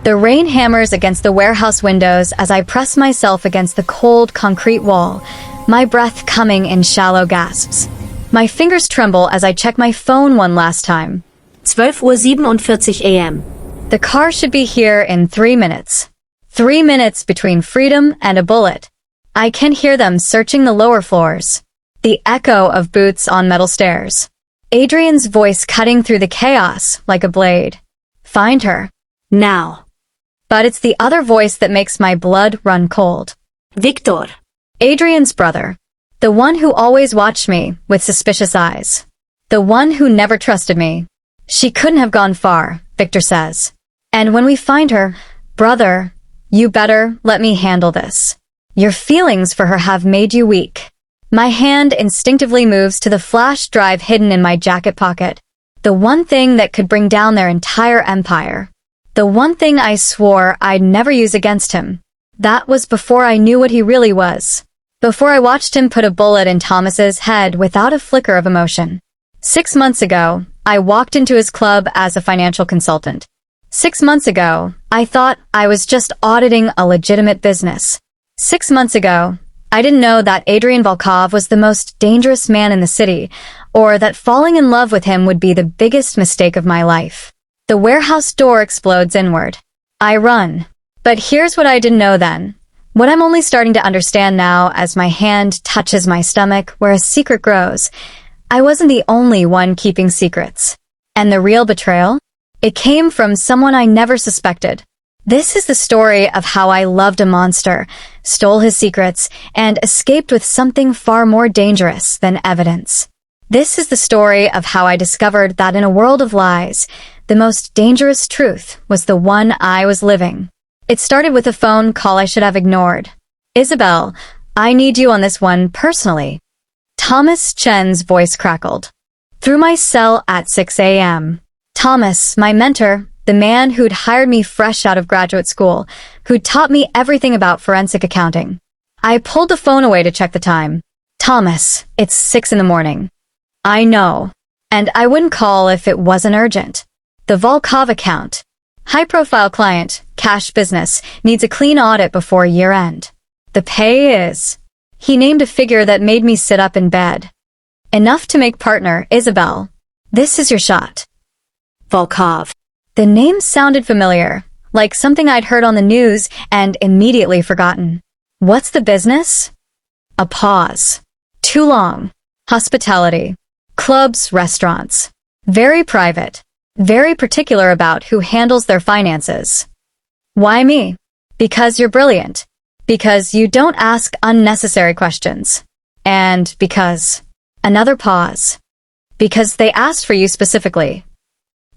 The rain hammers against the warehouse windows as I press myself against the cold concrete wall, my breath coming in shallow gasps. My fingers tremble as I check my phone one last time. 12:47 a.m. The car should be here in 3 minutes. 3 minutes between freedom and a bullet. I can hear them searching the lower floors. The echo of boots on metal stairs. Adrian's voice cutting through the chaos like a blade. Find her. Now. But it's the other voice that makes my blood run cold. Victor. Adrian's brother. The one who always watched me with suspicious eyes. The one who never trusted me. She couldn't have gone far, Victor says. And when we find her, brother, you better let me handle this. Your feelings for her have made you weak. My hand instinctively moves to the flash drive hidden in my jacket pocket. The one thing that could bring down their entire empire. The one thing I swore I'd never use against him. That was before I knew what he really was. Before I watched him put a bullet in Thomas's head without a flicker of emotion. 6 months ago, I walked into his club as a financial consultant. 6 months ago, I thought I was just auditing a legitimate business. 6 months ago, I didn't know that Adrian Volkov was the most dangerous man in the city, or that falling in love with him would be the biggest mistake of my life. The warehouse door explodes inward. I run. But here's what I didn't know then. What I'm only starting to understand now as my hand touches my stomach where a secret grows. I wasn't the only one keeping secrets. And the real betrayal? It came from someone I never suspected. This is the story of how I loved a monster, stole his secrets, and escaped with something far more dangerous than evidence. This is the story of how I discovered that in a world of lies, the most dangerous truth was the one I was living. It started with a phone call I should have ignored. Isabelle, I need you on this one personally. Thomas Chen's voice crackled. Through my cell at 6 a.m. Thomas, my mentor, the man who'd hired me fresh out of graduate school, who'd taught me everything about forensic accounting. I pulled the phone away to check the time. Thomas, it's 6 in the morning. I know. And I wouldn't call if it wasn't urgent. The Volkov account. High-profile client, cash business, needs a clean audit before year-end. The pay is... He named a figure that made me sit up in bed. Enough to make partner, Isabelle. This is your shot. Volkov. The name sounded familiar, like something I'd heard on the news and immediately forgotten. What's the business? A pause. Too long. Hospitality. Clubs, restaurants. Very private. Very particular about who handles their finances. Why me? Because you're brilliant. Because you don't ask unnecessary questions. And because... Another pause. Because they asked for you specifically.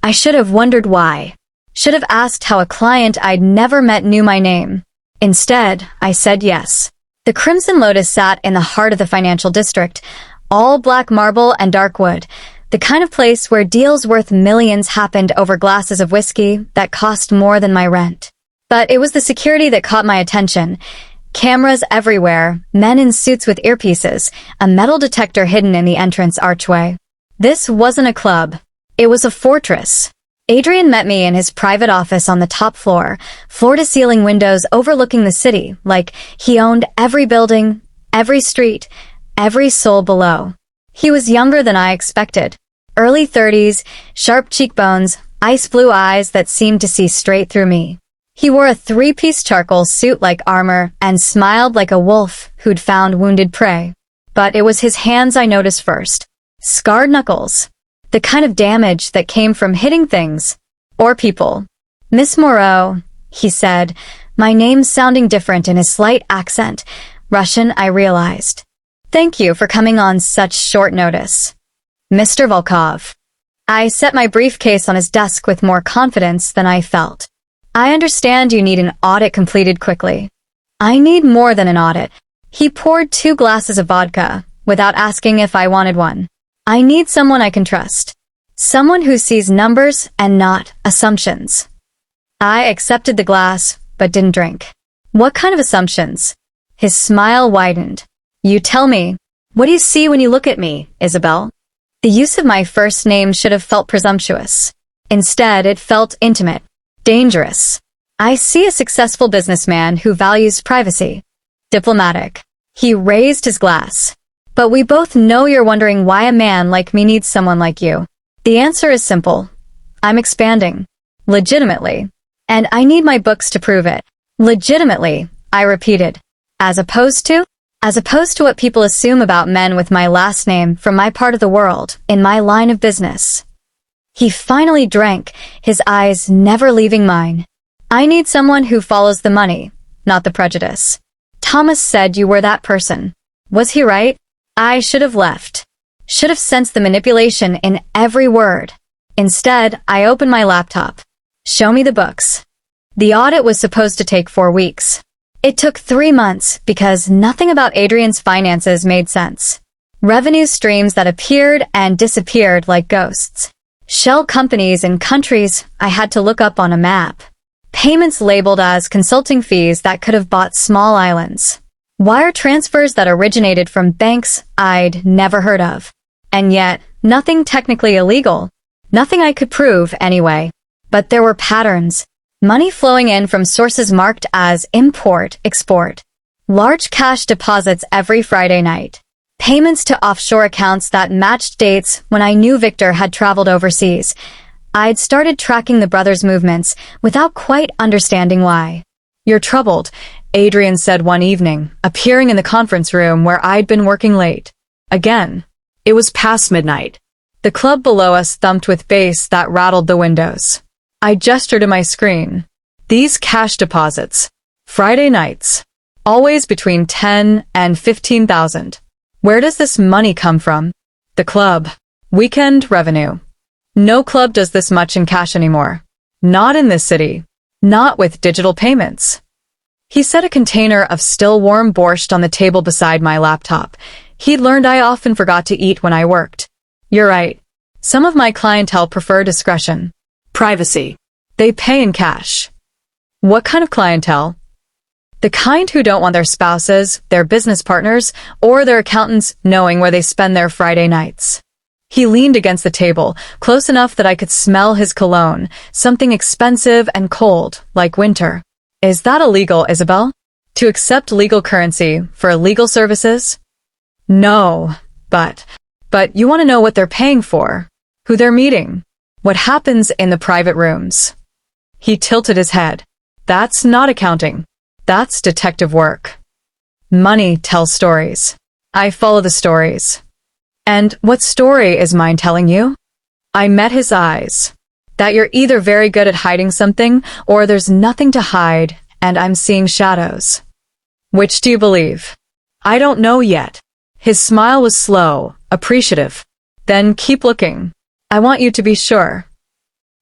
I should have wondered why. Should have asked how a client I'd never met knew my name. Instead, I said yes. The Crimson Lotus sat in the heart of the financial district, all black marble and dark wood, the kind of place where deals worth millions happened over glasses of whiskey that cost more than my rent. But it was the security that caught my attention. Cameras everywhere, men in suits with earpieces, a metal detector hidden in the entrance archway. This wasn't a club. It was a fortress. Adrian met me in his private office on the top floor, floor-to-ceiling windows overlooking the city, like he owned every building, every street, every soul below. He was younger than I expected. Early 30s, sharp cheekbones, ice blue eyes that seemed to see straight through me. He wore a three-piece charcoal suit like armor and smiled like a wolf who'd found wounded prey. But it was his hands I noticed first. Scarred knuckles. The kind of damage that came from hitting things. Or people. Miss Moreau, he said, my name sounding different in his slight accent. Russian, I realized. Thank you for coming on such short notice. Mr. Volkov. I set my briefcase on his desk with more confidence than I felt. I understand you need an audit completed quickly. I need more than an audit. He poured 2 glasses of vodka, without asking if I wanted one. I need someone I can trust. Someone who sees numbers and not assumptions. I accepted the glass, but didn't drink. What kind of assumptions? His smile widened. You tell me. What do you see when you look at me, Isabelle? The use of my first name should have felt presumptuous. Instead, it felt intimate. Dangerous. I see a successful businessman who values privacy. Diplomatic. He raised his glass. But we both know you're wondering why a man like me needs someone like you. The answer is simple. I'm expanding. Legitimately. And I need my books to prove it. Legitimately, I repeated. As opposed to what people assume about men with my last name from my part of the world, in my line of business. He finally drank, his eyes never leaving mine. I need someone who follows the money, not the prejudice. Thomas said you were that person. Was he right? I should have left. Should have sensed the manipulation in every word. Instead, I opened my laptop. Show me the books. The audit was supposed to take 4 weeks. It took 3 months because nothing about Adrian's finances made sense. Revenue streams that appeared and disappeared like ghosts. Shell companies in countries I had to look up on a map. Payments labeled as consulting fees that could have bought small islands. Wire transfers that originated from banks I'd never heard of. And yet, nothing technically illegal. Nothing I could prove, anyway. But there were patterns. Money flowing in from sources marked as import-export. Large cash deposits every Friday night. Payments to offshore accounts that matched dates when I knew Victor had traveled overseas. I'd started tracking the brothers' movements without quite understanding why. You're troubled, Adrian said one evening, appearing in the conference room where I'd been working late. Again. It was past midnight. The club below us thumped with bass that rattled the windows. I gestured to my screen. These cash deposits. Friday nights. Always between 10 and 15,000. Where does this money come from? The club. Weekend revenue. No club does this much in cash anymore. Not in this city. Not with digital payments. He set a container of still warm borscht on the table beside my laptop. He'd learned I often forgot to eat when I worked. You're right. Some of my clientele prefer discretion. Privacy. They pay in cash. What kind of clientele? The kind who don't want their spouses, their business partners, or their accountants knowing where they spend their Friday nights. He leaned against the table, close enough that I could smell his cologne, something expensive and cold, like winter. Is that illegal, Isabelle? To accept legal currency for legal services? No, but you want to know what they're paying for, who they're meeting, what happens in the private rooms. He tilted his head. That's not accounting. That's detective work. Money tells stories. I follow the stories. And what story is mine telling you? I met his eyes. That you're either very good at hiding something, or there's nothing to hide, and I'm seeing shadows. Which do you believe? I don't know yet. His smile was slow, appreciative. Then keep looking. I want you to be sure.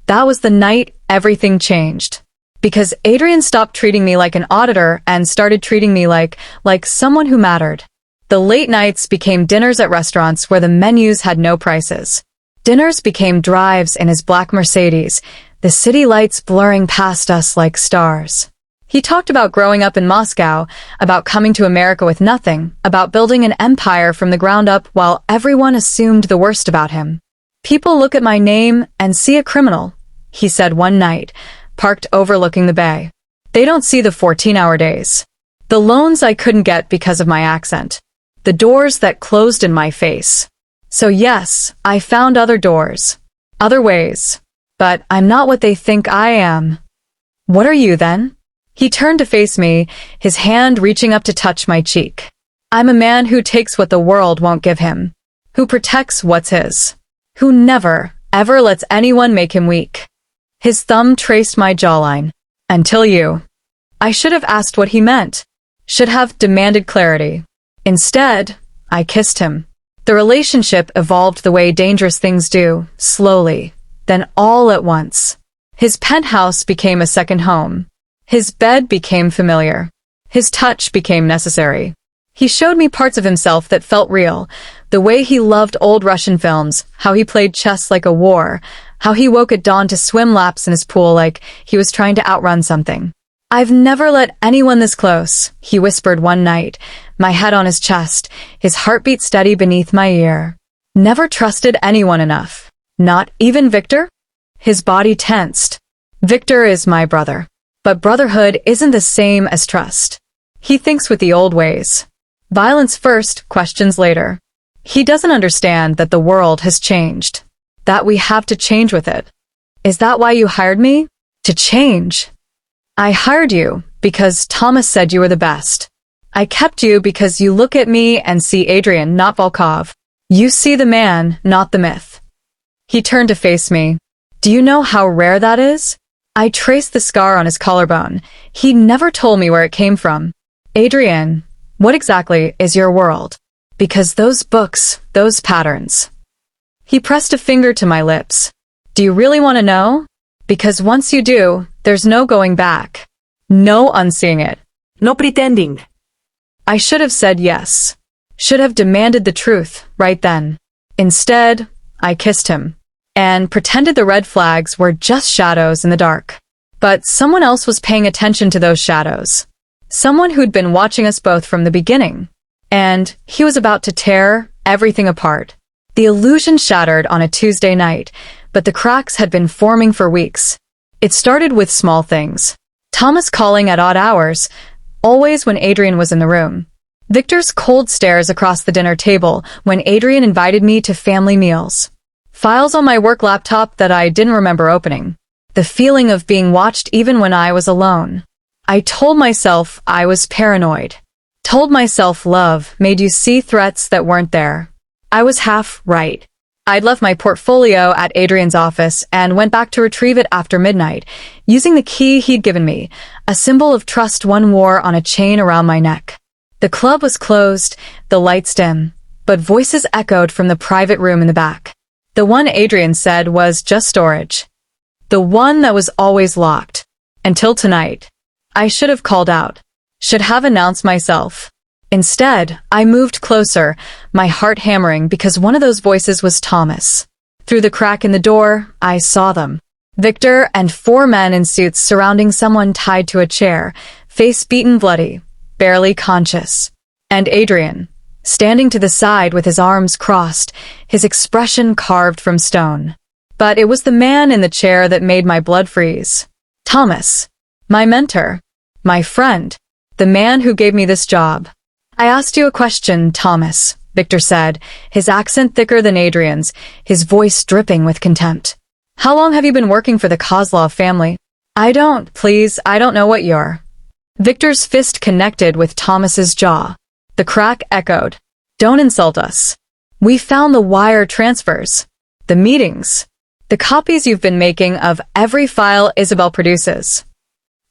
That was the night everything changed. Because Adrian stopped treating me like an auditor and started treating me like someone who mattered. The late nights became dinners at restaurants where the menus had no prices. Dinners became drives in his black Mercedes, the city lights blurring past us like stars. He talked about growing up in Moscow, about coming to America with nothing, about building an empire from the ground up while everyone assumed the worst about him. People look at my name and see a criminal, he said one night, parked overlooking the bay. They don't see the 14-hour days. The loans I couldn't get because of my accent. The doors that closed in my face. So yes, I found other doors. Other ways. But I'm not what they think I am. What are you then? He turned to face me, his hand reaching up to touch my cheek. I'm a man who takes what the world won't give him. Who protects what's his. Who never, ever lets anyone make him weak. His thumb traced my jawline. Until you. I should have asked what he meant. Should have demanded clarity. Instead, I kissed him. The relationship evolved the way dangerous things do, slowly, then all at once. His penthouse became a second home. His bed became familiar. His touch became necessary. He showed me parts of himself that felt real, the way he loved old Russian films, how he played chess like a war, how he woke at dawn to swim laps in his pool like he was trying to outrun something. I've never let anyone this close, he whispered one night, my head on his chest, his heartbeat steady beneath my ear. Never trusted anyone enough. Not even Victor? His body tensed. Victor is my brother. But brotherhood isn't the same as trust. He thinks with the old ways. Violence first, questions later. He doesn't understand that the world has changed. That we have to change with it. Is that why you hired me? To change. I hired you because Thomas said you were the best. I kept you because you look at me and see Adrian, not Volkov. You see the man, not the myth. He turned to face me. Do you know how rare that is? I traced the scar on his collarbone. He never told me where it came from. Adrian, what exactly is your world? Because those books, those patterns. He pressed a finger to my lips. Do you really want to know? Because once you do, there's no going back. No unseeing it. No pretending. I should have said yes. Should have demanded the truth right then. Instead, I kissed him and pretended the red flags were just shadows in the dark. But someone else was paying attention to those shadows. Someone who'd been watching us both from the beginning. And he was about to tear everything apart. The illusion shattered on a Tuesday night, but the cracks had been forming for weeks. It started with small things. Thomas calling at odd hours, always when Adrian was in the room. Victor's cold stares across the dinner table when Adrian invited me to family meals. Files on my work laptop that I didn't remember opening. The feeling of being watched even when I was alone. I told myself I was paranoid. Told myself love made you see threats that weren't there. I was half right. I'd left my portfolio at Adrian's office and went back to retrieve it after midnight, using the key he'd given me, a symbol of trust one wore on a chain around my neck. The club was closed, the lights dim, but voices echoed from the private room in the back. The one Adrian said was just storage. The one that was always locked. Until tonight. I should have called out. Should have announced myself. Instead, I moved closer, my heart hammering because one of those voices was Thomas. Through the crack in the door, I saw them. Victor and 4 men in suits surrounding someone tied to a chair, face beaten bloody, barely conscious. And Adrian, standing to the side with his arms crossed, his expression carved from stone. But it was the man in the chair that made my blood freeze. Thomas. My mentor. My friend. The man who gave me this job. I asked you a question, Thomas, Victor said, his accent thicker than Adrian's, his voice dripping with contempt. How long have you been working for the Kozlov family? I don't know what you're. Victor's fist connected with Thomas's jaw. The crack echoed. Don't insult us. We found the wire transfers. The meetings. The copies you've been making of every file Isabelle produces.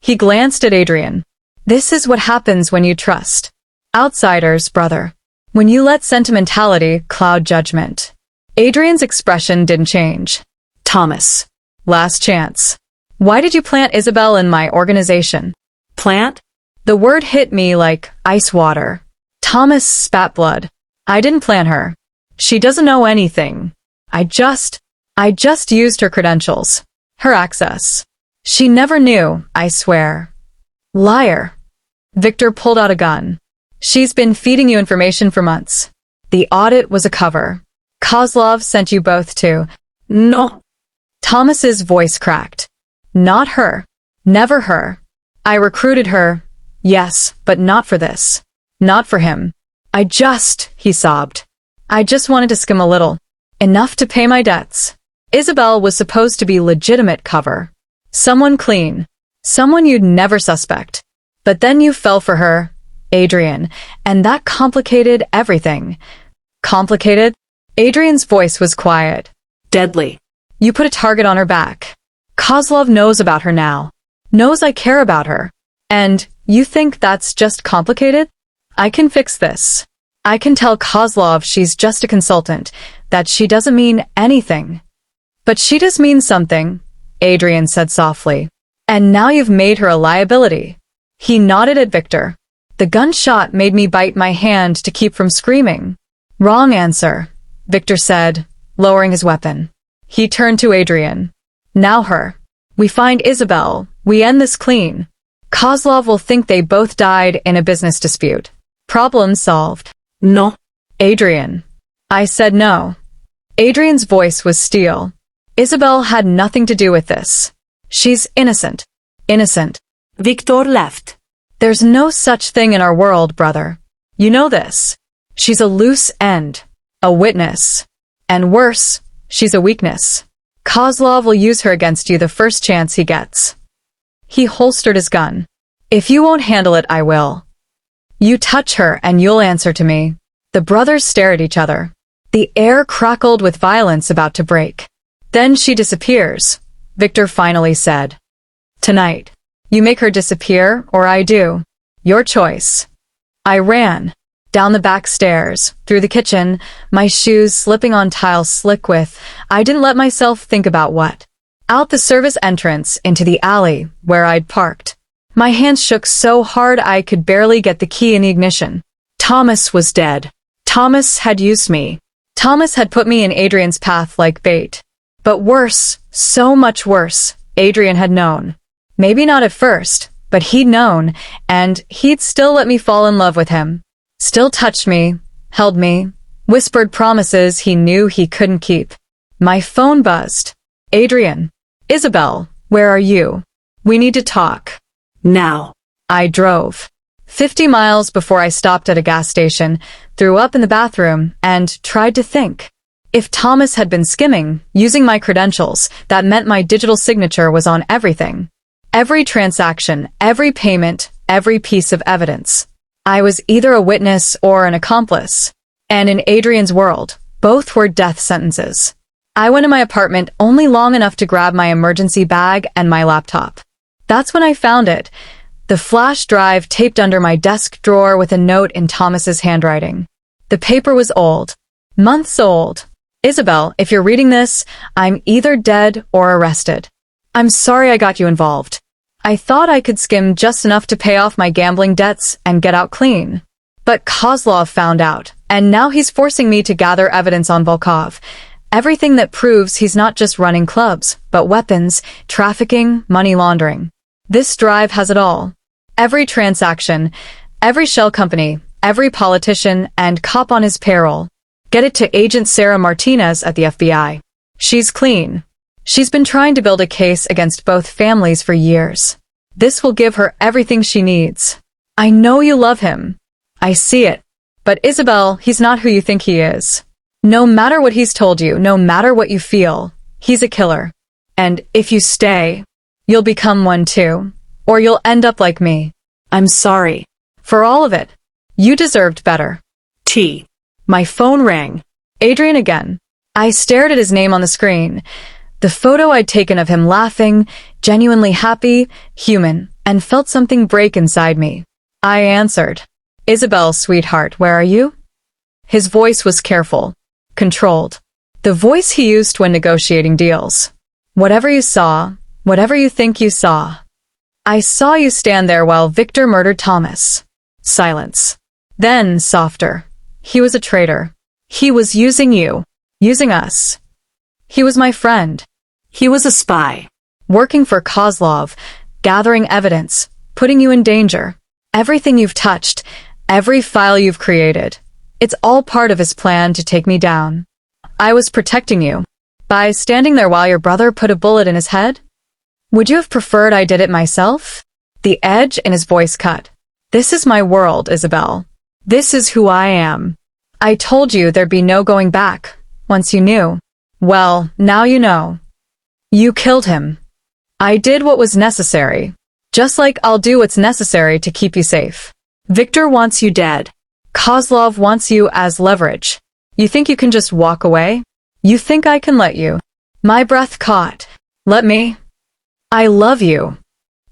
He glanced at Adrian. This is what happens when you trust. Outsiders, brother. When you let sentimentality cloud judgment. Adrian's expression didn't change. Thomas. Last chance. Why did you plant Isabelle in my organization? Plant? The word hit me like ice water. Thomas spat blood. I didn't plant her. She doesn't know anything. I just used her credentials. Her access. She never knew, I swear. Liar. Victor pulled out a gun. She's been feeding you information for months. The audit was a cover. Kozlov sent you both to... No. Thomas's voice cracked. Not her. Never her. I recruited her. Yes, but not for this. Not for him. He sobbed. I just wanted to skim a little. Enough to pay my debts. Isabelle was supposed to be legitimate cover. Someone clean. Someone you'd never suspect. But then you fell for her, Adrian, and that complicated everything. Complicated? Adrian's voice was quiet. Deadly. You put a target on her back. Kozlov knows about her now. Knows I care about her. And you think that's just complicated? I can fix this. I can tell Kozlov she's just a consultant, that she doesn't mean anything. But she does mean something, Adrian said softly. And now you've made her a liability. He nodded at Victor. The gunshot made me bite my hand to keep from screaming. Wrong answer, Victor said, lowering his weapon. He turned to Adrian. Now her. We find Isabelle. We end this clean. Kozlov will think they both died in a business dispute. Problem solved. No. Adrian. I said no. Adrian's voice was steel. Isabelle had nothing to do with this. She's innocent. Innocent. Victor left. There's no such thing in our world, brother. You know this. She's a loose end, a witness. And worse, she's a weakness. Kozlov will use her against you the first chance he gets. He holstered his gun. If you won't handle it, I will. You touch her and you'll answer to me. The brothers stare at each other. The air crackled with violence about to break. Then she disappears, Victor finally said. Tonight. You make her disappear, or I do. Your choice. I ran. Down the back stairs, through the kitchen, my shoes slipping on tiles slick with, I didn't let myself think about what. Out the service entrance, into the alley, where I'd parked. My hands shook so hard I could barely get the key in the ignition. Thomas was dead. Thomas had used me. Thomas had put me in Adrian's path like bait. But worse, so much worse, Adrian had known. Maybe not at first, but he'd known, and he'd still let me fall in love with him. Still touched me, held me, whispered promises he knew he couldn't keep. My phone buzzed. Adrian. Isabelle, where are you? We need to talk. Now. I drove. 50 miles before I stopped at a gas station, threw up in the bathroom, and tried to think. If Thomas had been skimming, using my credentials, that meant my digital signature was on everything. Every transaction, every payment, every piece of evidence. I was either a witness or an accomplice. And in Adrian's world, both were death sentences. I went to my apartment only long enough to grab my emergency bag and my laptop. That's when I found it. The flash drive taped under my desk drawer with a note in Thomas's handwriting. The paper was old. Months old. Isabelle, if you're reading this, I'm either dead or arrested. I'm sorry I got you involved. I thought I could skim just enough to pay off my gambling debts and get out clean. But Kozlov found out, and now he's forcing me to gather evidence on Volkov. Everything that proves he's not just running clubs, but weapons, trafficking, money laundering. This drive has it all. Every transaction, every shell company, every politician, and cop on his payroll. Get it to Agent Sarah Martinez at the FBI. She's clean. She's been trying to build a case against both families for years. This will give her everything she needs. I know you love him. I see it. But Isabelle, he's not who you think he is. No matter what he's told you, no matter what you feel, he's a killer. And if you stay, you'll become one too. Or you'll end up like me. I'm sorry. For all of it. You deserved better. T. My phone rang. Adrian again. I stared at his name on the screen. The photo I'd taken of him laughing, genuinely happy, human, and felt something break inside me. I answered. Isabelle, sweetheart, where are you? His voice was careful, controlled. The voice he used when negotiating deals. Whatever you saw, whatever you think you saw. I saw you stand there while Victor murdered Thomas. Silence. Then, softer. He was a traitor. He was using you. Using us. He was my friend. He was a spy. Working for Kozlov, gathering evidence, putting you in danger. Everything you've touched, every file you've created. It's all part of his plan to take me down. I was protecting you. By standing there while your brother put a bullet in his head? Would you have preferred I did it myself? The edge in his voice cut. This is my world, Isabelle. This is who I am. I told you there'd be no going back, once you knew. Well, now you know. You killed him. I did what was necessary. Just like I'll do what's necessary to keep you safe. Victor wants you dead. Kozlov wants you as leverage. You think you can just walk away? You think I can let you? My breath caught. Let me? I love you.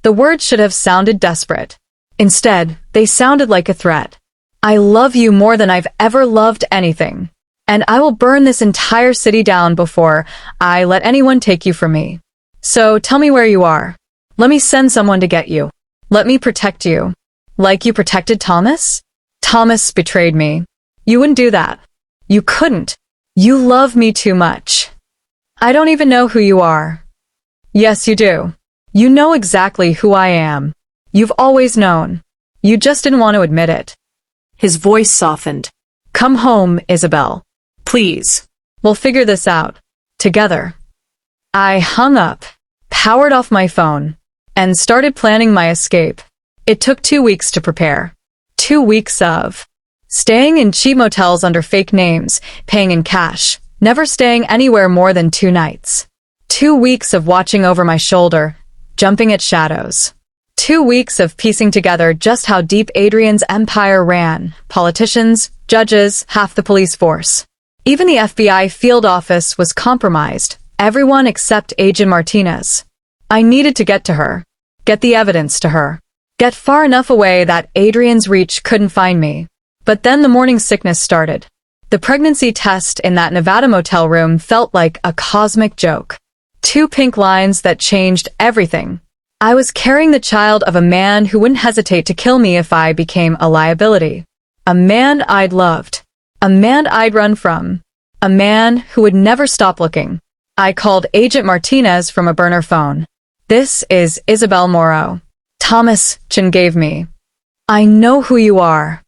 The words should have sounded desperate. Instead, they sounded like a threat. I love you more than I've ever loved anything. And I will burn this entire city down before I let anyone take you from me. So tell me where you are. Let me send someone to get you. Let me protect you. Like you protected Thomas? Thomas betrayed me. You wouldn't do that. You couldn't. You love me too much. I don't even know who you are. Yes, you do. You know exactly who I am. You've always known. You just didn't want to admit it. His voice softened. Come home, Isabelle. Please. We'll figure this out. Together. I hung up, powered off my phone, and started planning my escape. It took 2 weeks to prepare. 2 weeks of staying in cheap motels under fake names, paying in cash, never staying anywhere more than 2 nights. 2 weeks of watching over my shoulder, jumping at shadows. 2 weeks of piecing together just how deep Adrian's empire ran. Politicians, judges, half the police force. Even the FBI field office was compromised. Everyone except Agent Martinez. I needed to get to her. Get the evidence to her. Get far enough away that Adrian's reach couldn't find me. But then the morning sickness started. The pregnancy test in that Nevada motel room felt like a cosmic joke. 2 pink lines that changed everything. I was carrying the child of a man who wouldn't hesitate to kill me if I became a liability. A man I'd loved. A man I'd run from. A man who would never stop looking. I called Agent Martinez from a burner phone. This is Isabelle Moreau. Thomas Chin gave me. I know who you are.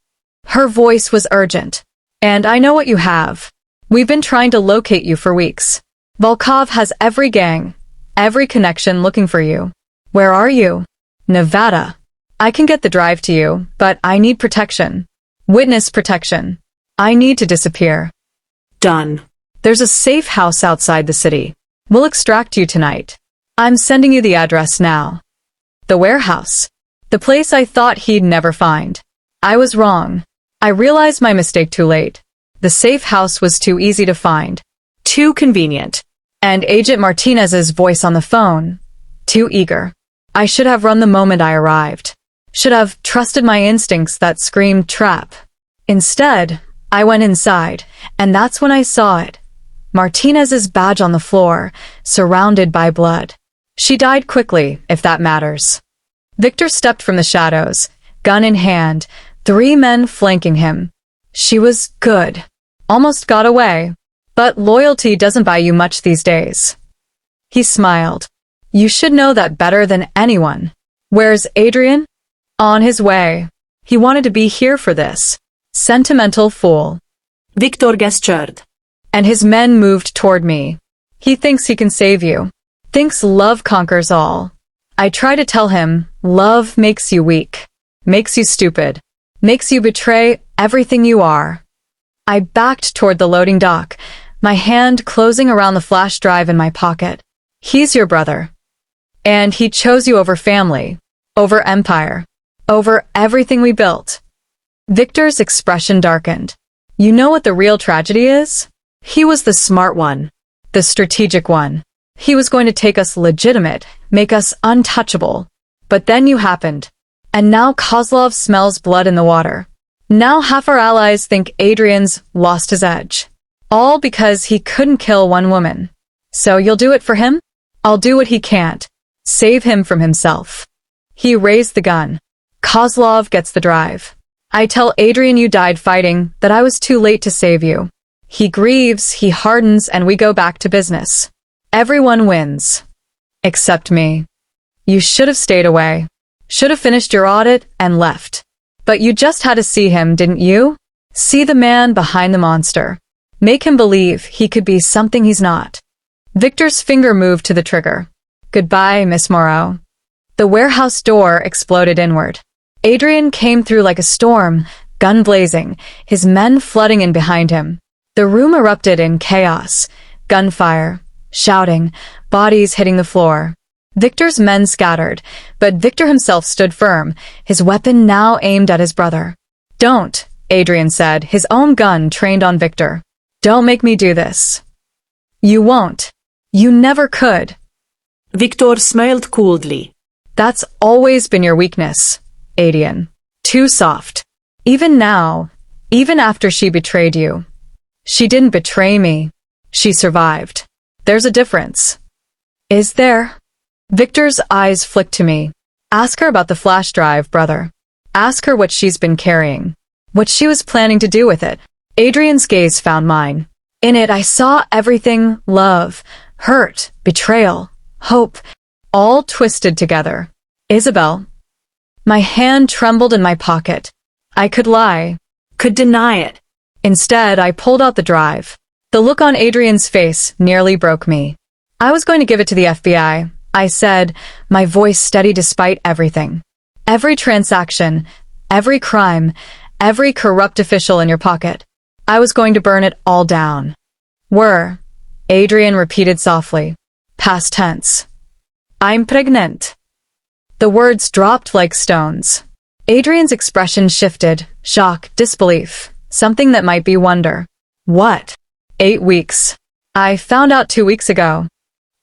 Her voice was urgent. And I know what you have. We've been trying to locate you for weeks. Volkov has every gang, every connection looking for you. Where are you? Nevada. I can get the drive to you, but I need protection. Witness protection. I need to disappear. Done. There's a safe house outside the city. We'll extract you tonight. I'm sending you the address now. The warehouse. The place I thought he'd never find. I was wrong. I realized my mistake too late. The safe house was too easy to find. Too convenient. And Agent Martinez's voice on the phone. Too eager. I should have run the moment I arrived. Should have trusted my instincts that screamed trap. Instead, I went inside, and that's when I saw it. Martinez's badge on the floor, surrounded by blood. She died quickly, if that matters. Victor stepped from the shadows, gun in hand, 3 men flanking him. She was good. Almost got away. But loyalty doesn't buy you much these days. He smiled. You should know that better than anyone. Where's Adrian? On his way. He wanted to be here for this. Sentimental fool. Victor gestured. And his men moved toward me. He thinks he can save you. Thinks love conquers all. I try to tell him, love makes you weak. Makes you stupid. Makes you betray everything you are. I backed toward the loading dock, my hand closing around the flash drive in my pocket. He's your brother. And he chose you over family, over empire, over everything we built. Victor's expression darkened. You know what the real tragedy is? He was the smart one, the strategic one. He was going to take us legitimate, make us untouchable. But then you happened. And now Kozlov smells blood in the water. Now half our allies think Adrian's lost his edge. All because he couldn't kill one woman. So you'll do it for him? I'll do what he can't. Save him from himself. He raised the gun. Kozlov gets the drive. I tell Adrian you died fighting, that I was too late to save you. He grieves, he hardens, and we go back to business. Everyone wins. Except me. You should have stayed away. Should have finished your audit and left. But you just had to see him, didn't you? See the man behind the monster. Make him believe he could be something he's not. Victor's finger moved to the trigger. Goodbye, Miss Moreau. The warehouse door exploded inward. Adrian came through like a storm, gun blazing, his men flooding in behind him. The room erupted in chaos, gunfire, shouting, bodies hitting the floor. Victor's men scattered, but Victor himself stood firm, his weapon now aimed at his brother. Don't, Adrian said, his own gun trained on Victor. Don't make me do this. You won't. You never could. Victor smiled coldly. That's always been your weakness, Adrian. Too soft. Even now, even after she betrayed you. She didn't betray me. She survived. There's a difference. Is there? Victor's eyes flicked to me. Ask her about the flash drive, brother. Ask her what she's been carrying. What she was planning to do with it. Adrian's gaze found mine. In it, I saw everything: love, hurt, betrayal, hope, all twisted together. Isabelle. My hand trembled in my pocket. I could lie, could deny it. Instead, I pulled out the drive. The look on Adrian's face nearly broke me. I was going to give it to the FBI. I said, my voice steady despite everything. Every transaction, every crime, every corrupt official in your pocket. I was going to burn it all down. Were, Adrian repeated softly. Past tense. I'm pregnant. The words dropped like stones. Adrian's expression shifted, shock, disbelief, something that might be wonder. What? 8 weeks. I found out 2 weeks ago.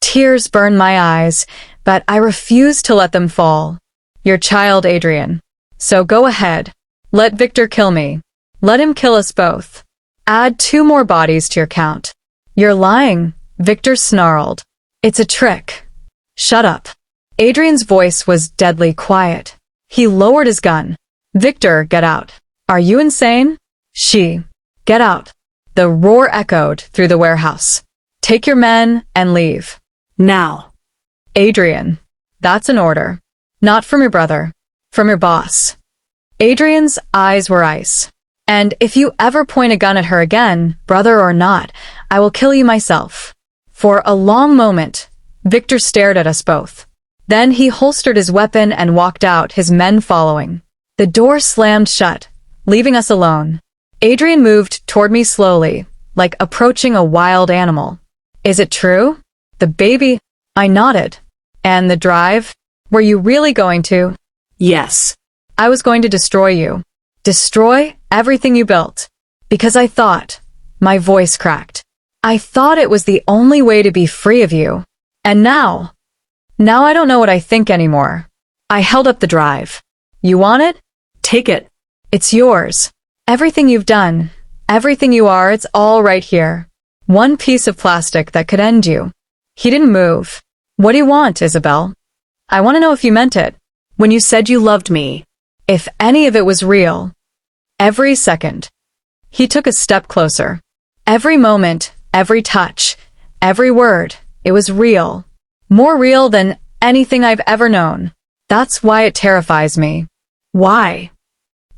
Tears burned my eyes, but I refused to let them fall. Your child, Adrian. So go ahead. Let Victor kill me. Let him kill us both. Add 2 more bodies to your count. You're lying, Victor snarled. It's a trick. Shut up. Adrian's voice was deadly quiet. He lowered his gun. Victor, get out. Are you insane? Get out. The roar echoed through the warehouse. Take your men and leave. Now. Adrian. That's an order. Not from your brother. From your boss. Adrian's eyes were ice. And if you ever point a gun at her again, brother or not, I will kill you myself. For a long moment, Victor stared at us both. Then he holstered his weapon and walked out, his men following. The door slammed shut, leaving us alone. Adrian moved toward me slowly, like approaching a wild animal. Is it true? The baby? I nodded. And the drive? Were you really going to? Yes. I was going to destroy you. Destroy everything you built. Because I thought, my voice cracked. I thought it was the only way to be free of you. And now I don't know what I think anymore. I held up the drive. You want it? Take it. It's yours. Everything you've done, everything you are, it's all right here. One piece of plastic that could end you. He didn't move. What do you want, Isabelle? I want to know if you meant it. When you said you loved me. If any of it was real. Every second. He took a step closer. Every moment, every touch, every word, it was real. More real than anything I've ever known. That's why it terrifies me. Why?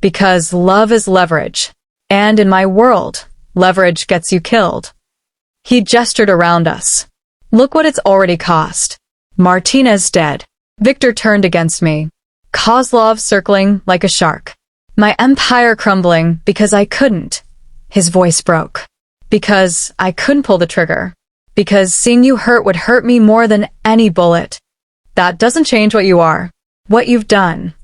Because love is leverage. And in my world, leverage gets you killed. He gestured around us. Look what it's already cost. Martinez dead. Victor turned against me. Kozlov circling like a shark. My empire crumbling because I couldn't. His voice broke. Because I couldn't pull the trigger. Because seeing you hurt would hurt me more than any bullet. That doesn't change what you are. What you've done.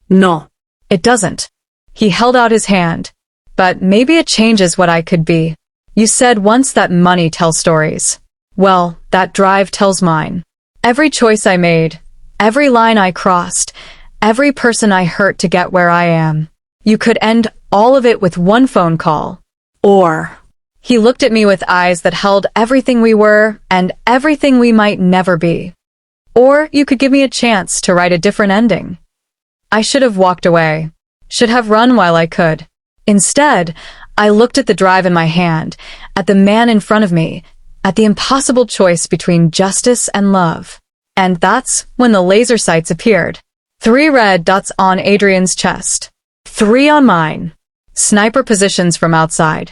No. It doesn't. He held out his hand. But maybe it changes what I could be. You said once that money tells stories. Well, that drive tells mine. Every choice I made, every line I crossed, every person I hurt to get where I am. You could end all of it with one phone call. Or. He looked at me with eyes that held everything we were and everything we might never be. Or you could give me a chance to write a different ending. I should have walked away. Should have run while I could. Instead, I looked at the drive in my hand, at the man in front of me, at the impossible choice between justice and love. And that's when the laser sights appeared. 3 red dots on Adrian's chest. 3 on mine. Sniper positions from outside.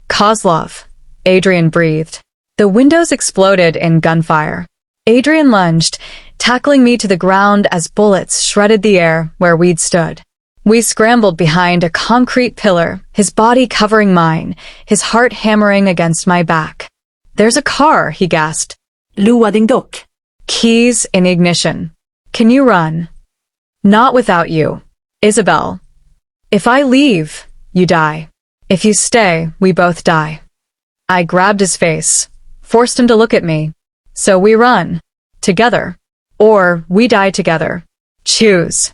Kozlov. Adrian breathed. The windows exploded in gunfire. Adrian lunged, tackling me to the ground as bullets shredded the air where we'd stood. We scrambled behind a concrete pillar, his body covering mine, his heart hammering against my back. There's a car, he gasped. Lua ding dock. Keys in ignition. Can you run? Not without you. Isabelle. If I leave, you die. If you stay, we both die. I grabbed his face, forced him to look at me. So we run. Together. Or we die together. Choose.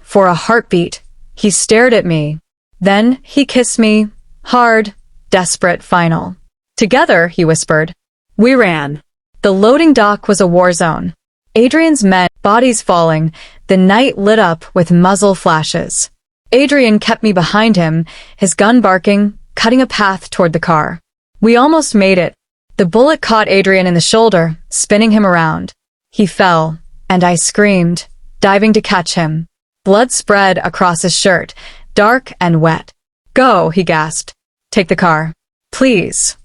For a heartbeat, he stared at me. Then he kissed me. Hard, desperate, final. Together, he whispered. We ran. The loading dock was a war zone. Adrian's men, bodies falling, the night lit up with muzzle flashes. Adrian kept me behind him, his gun barking, cutting a path toward the car. We almost made it. The bullet caught Adrian in the shoulder, spinning him around. He fell, and I screamed, diving to catch him. Blood spread across his shirt, dark and wet. Go, he gasped. Take the car. Please.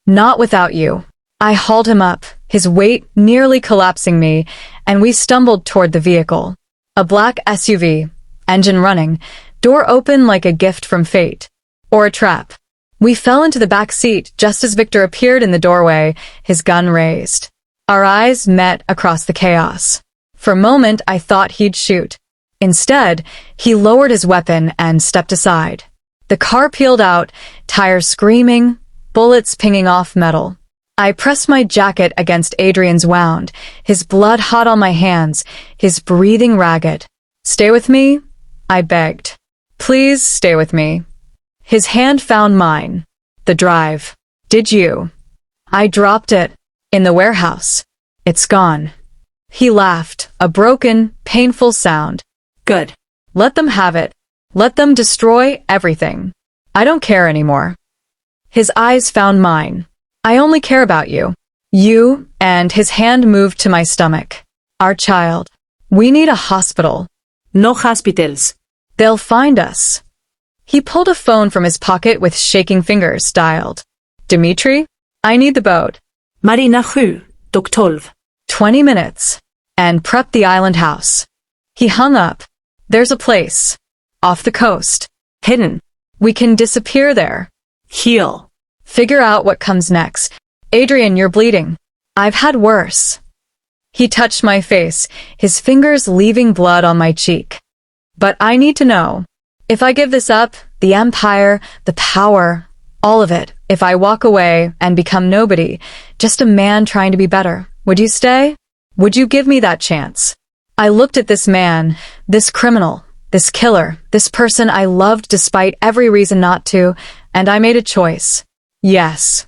Not without you. I hauled him up, his weight nearly collapsing me, and we stumbled toward the vehicle. A black SUV, engine running, door open like a gift from fate. Or a trap. We fell into the back seat just as Victor appeared in the doorway, his gun raised. Our eyes met across the chaos. For a moment, I thought he'd shoot. Instead, he lowered his weapon and stepped aside. The car peeled out, tires screaming, bullets pinging off metal. I pressed my jacket against Adrian's wound, his blood hot on my hands, his breathing ragged. "Stay with me?" I begged. "Please stay with me." His hand found mine. "The drive. Did you?" I dropped it. "In the warehouse. It's gone." He laughed, a broken, painful sound. Good. "Let them have it. Let them destroy everything. I don't care anymore." His eyes found mine. "I only care about you. You," and his hand moved to my stomach. "Our child. We need a hospital." No hospitals. "They'll find us." He pulled a phone from his pocket with shaking fingers, dialed. "Dimitri? I need the boat." Marina 7, Dock 12. 20 minutes. And prep the island house. He hung up. "There's a place. Off the coast. Hidden. We can disappear there. Heal. Figure out what comes next. Adrian, you're bleeding. I've had worse." He touched my face, his fingers leaving blood on my cheek. "But I need to know. If I give this up, the empire, the power, all of it, if I walk away and become nobody, just a man trying to be better, would you stay? Would you give me that chance?" I looked at this man, this criminal, this killer, this person I loved despite every reason not to, and I made a choice. Yes.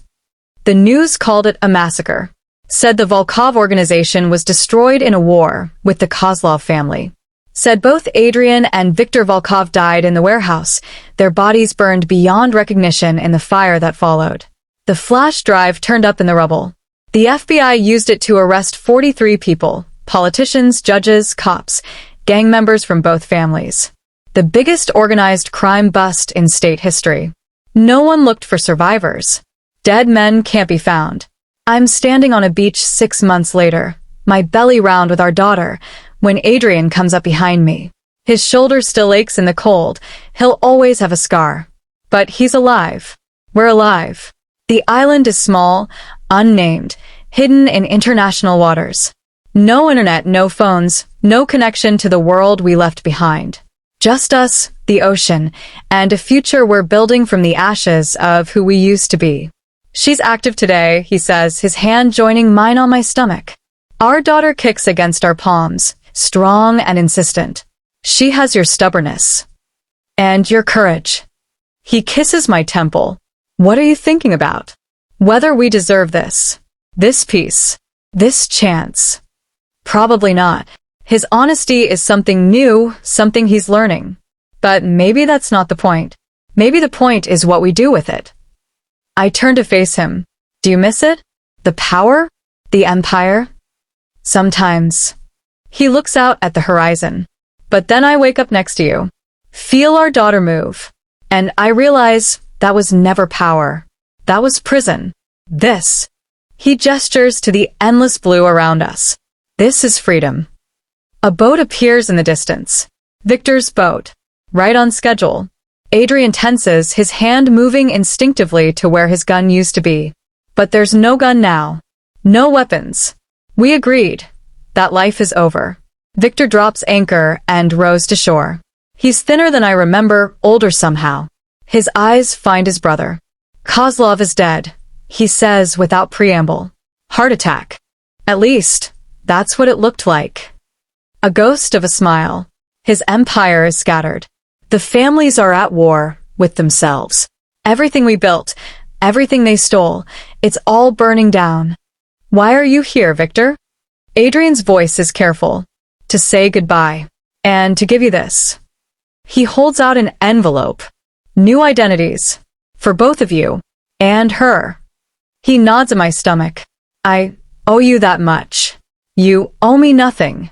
The news called it a massacre. Said the Volkov organization was destroyed in a war with the Kozlov family. Said both Adrian and Viktor Volkov died in the warehouse, their bodies burned beyond recognition in the fire that followed. The flash drive turned up in the rubble. The FBI used it to arrest 43 people, politicians, judges, cops, gang members from both families. The biggest organized crime bust in state history. No one looked for survivors. Dead men can't be found. I'm standing on a beach 6 months later, my belly round with our daughter, when Adrian comes up behind me. His shoulder still aches in the cold. He'll always have a scar. But he's alive. We're alive. The island is small, unnamed, hidden in international waters. No internet, no phones, no connection to the world we left behind. Just us, the ocean, and a future we're building from the ashes of who we used to be. "She's active today," he says, his hand joining mine on my stomach. "Our daughter kicks against our palms, strong and insistent. She has your stubbornness. And your courage." He kisses my temple. "What are you thinking about? Whether we deserve this. This peace. This chance." Probably not. His honesty is something new, something he's learning. But maybe that's not the point. Maybe the point is what we do with it. I turn to face him. "Do you miss it? The power? The empire?" "Sometimes." He looks out at the horizon. "But then I wake up next to you. Feel our daughter move. And I realize that was never power. That was prison. This." He gestures to the endless blue around us. "This is freedom." A boat appears in the distance. Victor's boat. Right on schedule. Adrian tenses, his hand moving instinctively to where his gun used to be. But there's no gun now. No weapons. We agreed. That life is over. Victor drops anchor and rows to shore. He's thinner than I remember, older somehow. His eyes find his brother. "Kozlov is dead," he says without preamble. "Heart attack. At least, that's what it looked like." A ghost of a smile. His empire is scattered. The families are at war with themselves. Everything we built, everything they stole, it's all burning down. "Why are you here, Victor?" Adrian's voice is careful. "To say goodbye. And to give you this." He holds out an envelope. "New identities. For both of you. And her." He nods at my stomach. "I owe you that much. You owe me nothing.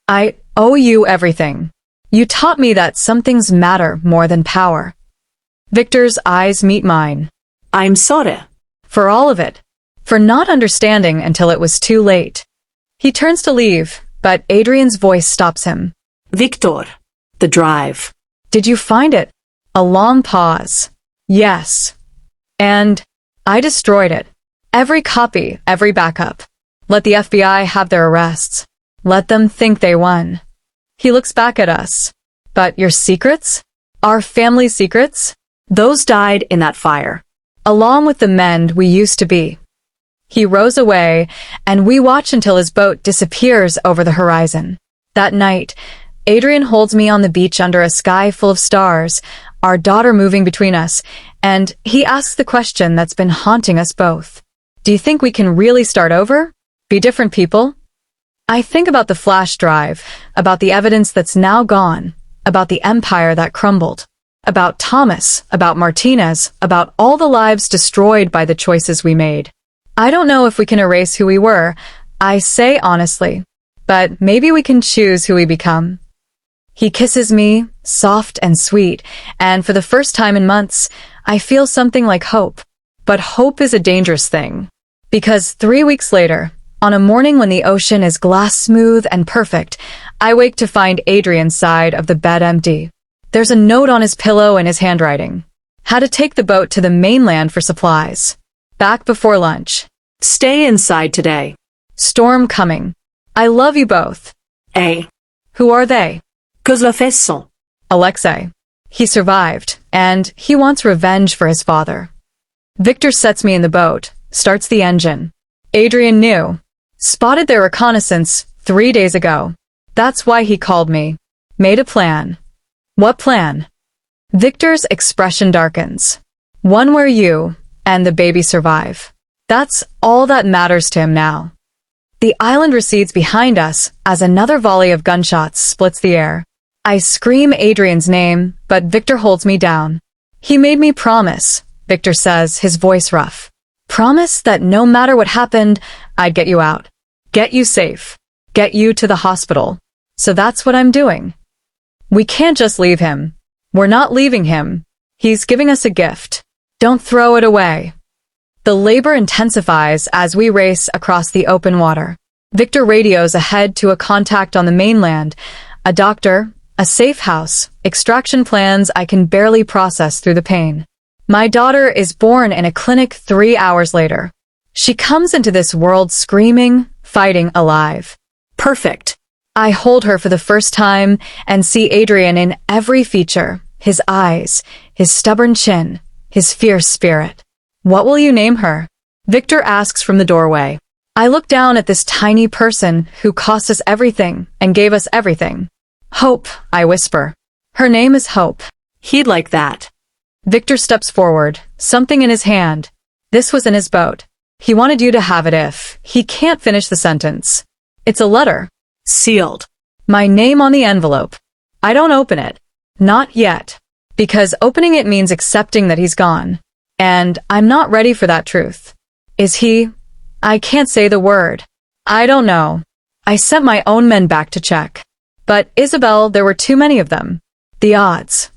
I owe you everything. You taught me that some things matter more than power." Victor's eyes meet mine. "I'm sorry." For all of it. For not understanding until it was too late. He turns to leave, but Adrian's voice stops him. Victor. The drive. Did you find it? A long pause. Yes. And I destroyed it. Every copy, every backup. Let the FBI have their arrests. Let them think they won. He looks back at us. But your secrets? Our family secrets? Those died in that fire. Along with the men we used to be. He rows away, and we watch until his boat disappears over the horizon. That night, Adrian holds me on the beach under a sky full of stars, our daughter moving between us, and he asks the question that's been haunting us both. Do you think we can really start over? Be different people? I think about the flash drive, about the evidence that's now gone, about the empire that crumbled, about Thomas, about Martinez, about all the lives destroyed by the choices we made. I don't know if we can erase who we were, I say honestly, but maybe we can choose who we become. He kisses me, soft and sweet, and for the first time in months, I feel something like hope. But hope is a dangerous thing. Because 3 weeks later, on a morning when the ocean is glass smooth and perfect, I wake to find Adrian's side of the bed empty. There's a note on his pillow in his handwriting. How to take the boat to the mainland for supplies. Back before lunch. Stay inside today. Storm coming. I love you both. A. Who are they? Kozlofesson. Alexei. He survived, and he wants revenge for his father. Victor sets me in the boat, starts the engine. Adrian knew. Spotted their reconnaissance 3 days ago. That's why he called me. Made a plan. What plan? Victor's expression darkens. One where you and the baby survive. That's all that matters to him now. The island recedes behind us as another volley of gunshots splits the air. I scream Adrian's name, but Victor holds me down. He made me promise, Victor says, his voice rough. Promise that no matter what happened, I'd get you out. Get you safe. Get you to the hospital. So that's what I'm doing. We can't just leave him. We're not leaving him. He's giving us a gift. Don't throw it away. The labor intensifies as we race across the open water. Victor radios ahead to a contact on the mainland, a doctor, a safe house, extraction plans I can barely process through the pain. My daughter is born in a clinic 3 hours later. She comes into this world screaming, fighting, alive. Perfect. I hold her for the first time and see Adrian in every feature, his eyes, his stubborn chin, his fierce spirit. What will you name her? Victor asks from the doorway. I look down at this tiny person who cost us everything and gave us everything. Hope, I whisper. Her name is Hope. He'd like that. Victor steps forward, something in his hand. This was in his boat. He wanted you to have it if he can't finish the sentence. It's a letter. Sealed. My name on the envelope. I don't open it. Not yet. Because opening it means accepting that he's gone. And I'm not ready for that truth. Is he? I can't say the word. I don't know. I sent my own men back to check. But Isabelle, there were too many of them. The odds.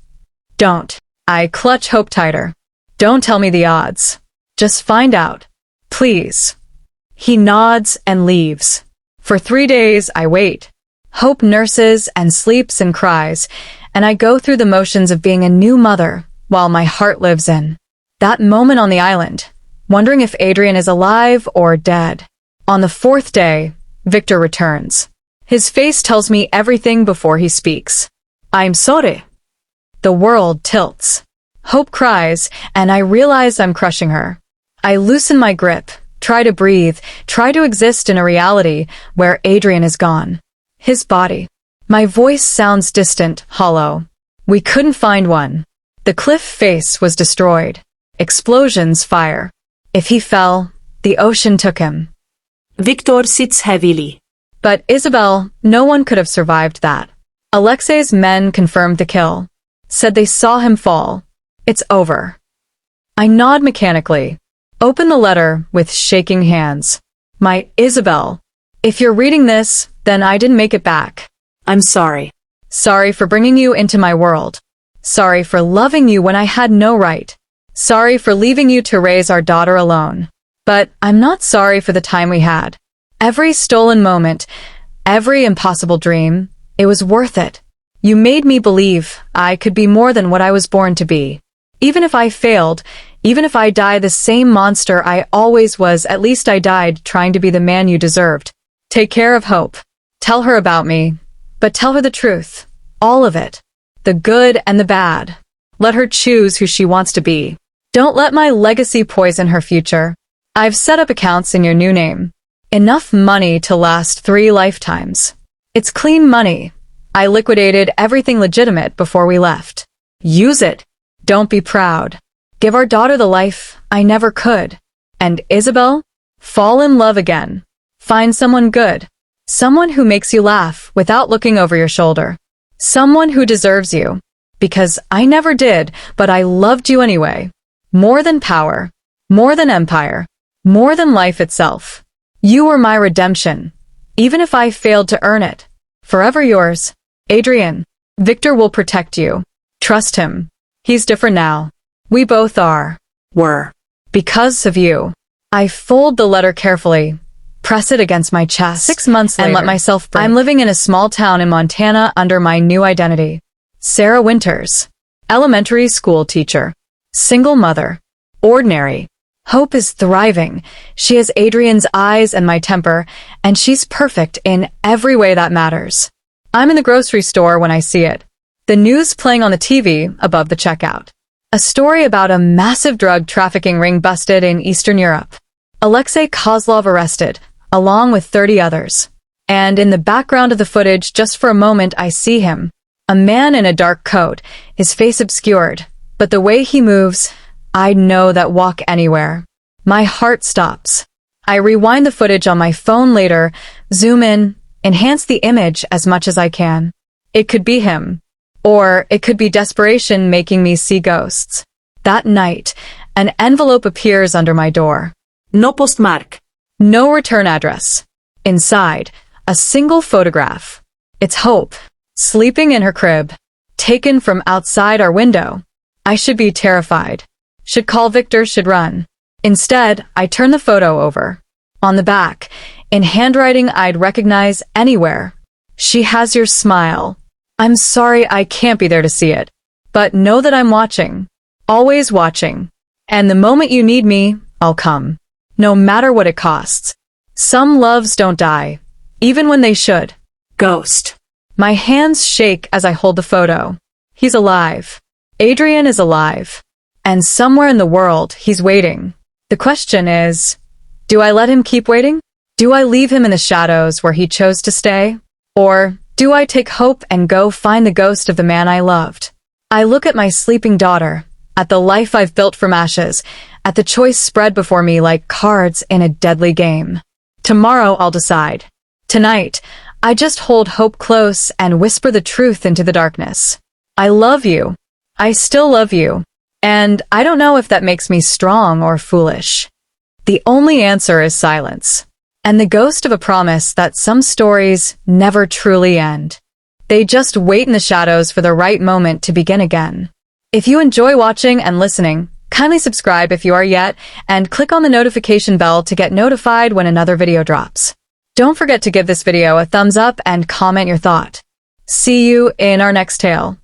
Don't. I clutch Hope tighter. Don't tell me the odds. Just find out. Please. He nods and leaves. For 3 days, I wait. Hope nurses and sleeps and cries, and I go through the motions of being a new mother while my heart lives in. That moment on the island, wondering if Adrian is alive or dead. On the 4th day, Victor returns. His face tells me everything before he speaks. I'm sorry. The world tilts. Hope cries, and I realize I'm crushing her. I loosen my grip, try to breathe, try to exist in a reality where Adrian is gone. His body. My voice sounds distant, hollow. We couldn't find one. The cliff face was destroyed. Explosions, fire. If he fell, the ocean took him. Victor sits heavily. But Isabelle, no one could have survived that. Alexei's men confirmed the kill. Said they saw him fall. It's over. I nod mechanically. Open the letter with shaking hands. My Isabelle. If you're reading this, then I didn't make it back. I'm sorry. Sorry for bringing you into my world. Sorry for loving you when I had no right. Sorry for leaving you to raise our daughter alone. But I'm not sorry for the time we had. Every stolen moment, Every impossible dream, it was worth it. You made me believe I could be more than what I was born to be. Even if I failed, even if I die the same monster I always was, at least I died trying to be the man you deserved. Take care of Hope. Tell her about me. But tell her the truth. All of it. The good and the bad. Let her choose who she wants to be. Don't let my legacy poison her future. I've set up accounts in your new name. Enough money to last 3 lifetimes. It's clean money. I liquidated everything legitimate before we left. Use it. Don't be proud. Give our daughter the life I never could. And Isabelle, fall in love again. Find someone good. Someone who makes you laugh without looking over your shoulder. Someone who deserves you. Because I never did, but I loved you anyway. More than power. More than empire. More than life itself. You were my redemption. Even if I failed to earn it. Forever yours, Adrian. Victor will protect you. Trust him. He's different now. We both are. Were. Because of you. I fold the letter carefully, press it against my chest. 6 months later, and let myself break. I'm living in a small town in Montana under my new identity. Sarah Winters. Elementary school teacher. Single mother. Ordinary. Hope is thriving. She has Adrian's eyes and my temper, and she's perfect in every way that matters. I'm in the grocery store when I see it. The news playing on the TV above the checkout. A story about a massive drug trafficking ring busted in Eastern Europe. Alexei Kozlov arrested, along with 30 others. And in the background of the footage, just for a moment, I see him. A man in a dark coat, his face obscured. But the way he moves, I'd know that walk anywhere. My heart stops. I rewind the footage on my phone later, zoom in, enhance the image as much as I can. It could be him. Or it could be desperation making me see ghosts. That night, an envelope appears under my door. No postmark. No return address. Inside, a single photograph. It's Hope, sleeping in her crib, taken from outside our window. I should be terrified. Should call Victor, should run. Instead, I turn the photo over. On the back, in handwriting I'd recognize anywhere. She has your smile. I'm sorry I can't be there to see it. But know that I'm watching. Always watching. And the moment you need me, I'll come. No matter what it costs. Some loves don't die. Even when they should. Ghost. My hands shake as I hold the photo. He's alive. Adrian is alive. And somewhere in the world, he's waiting. The question is, do I let him keep waiting? Do I leave him in the shadows where he chose to stay? Or do I take hope and go find the ghost of the man I loved? I look at my sleeping daughter, at the life I've built from ashes, at the choice spread before me like cards in a deadly game. Tomorrow I'll decide. Tonight, I just hold Hope close and whisper the truth into the darkness. I love you. I still love you. And I don't know if that makes me strong or foolish. The only answer is silence. And the ghost of a promise that some stories never truly end. They just wait in the shadows for the right moment to begin again. If you enjoy watching and listening, kindly subscribe if you are yet, and click on the notification bell to get notified when another video drops. Don't forget to give this video a thumbs up and comment your thought. See you in our next tale.